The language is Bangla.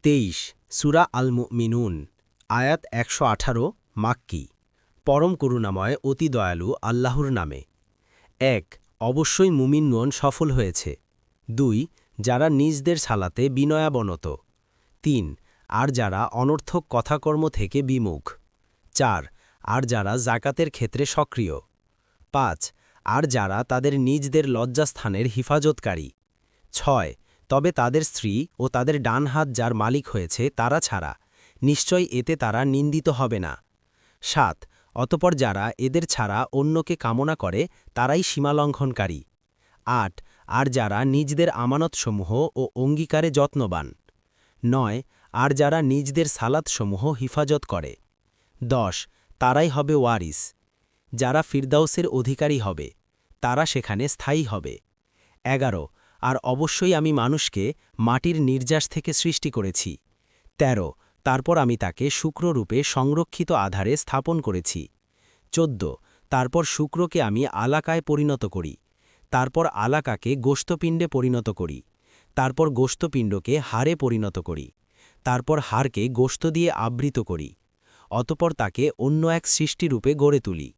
23 সূরা আল মুমিনুন আয়াত 118 মাক্কি। পরম করুণাময় অতি দয়ালু আল্লাহর নামে। ১ অবশ্যই মুমিনগণ সফল হয়েছে। ২ যারা নিজদের সালাতে বিনয়াবনত। ৩ আর যারা অনর্থক কথাকর্ম থেকে বিমুখ। ৪ আর যারা যাকাতের ক্ষেত্রে সক্রিয়। ৫ আর যারা তাদের নিজদের লজ্জাস্থানের হিফাজতকারী। ৬ তবে তাদের স্ত্রী ও তাদের ডান হাত যার মালিক হয়েছে তারা ছাড়া নিশ্চয় এতে তারা নিন্দিত হবে না। ৭ অতপর যারা এদের ছাড়া অন্যকে কামনা করে তারাই সীমালঙ্ঘনকারী। ৮ আর যারা নিজদের আমানতসমূহ ও অঙ্গীকারে যত্নবান। ৯ আর যারা নিজদের সালাতসমূহ হিফাজত করে। ১০ তারাই হবে ওয়ারিস, যারা ফিরদাউসের অধিকারী হবে, তারা সেখানে স্থায়ী হবে। ১১ আর অবশ্যই আমি মানুষকে মাটির নির্যাস থেকে সৃষ্টি করেছি। ১৩ তারপর আমি তাকে শুক্ররূপে সংরক্ষিত আধারে স্থাপন করেছি। ১৪ তারপর শুক্রকে আমি আলাকায় পরিণত করি, তারপর আলাকাকে গোশতপিণ্ডে পরিণত করি, তারপর গোশতপিণ্ডকে হাড়ে পরিণত করি, তারপর হাড়কে গোশত দিয়ে আবৃত করি, অতপর তাকে অন্য এক সৃষ্টিরূপে গড়ে তুলি।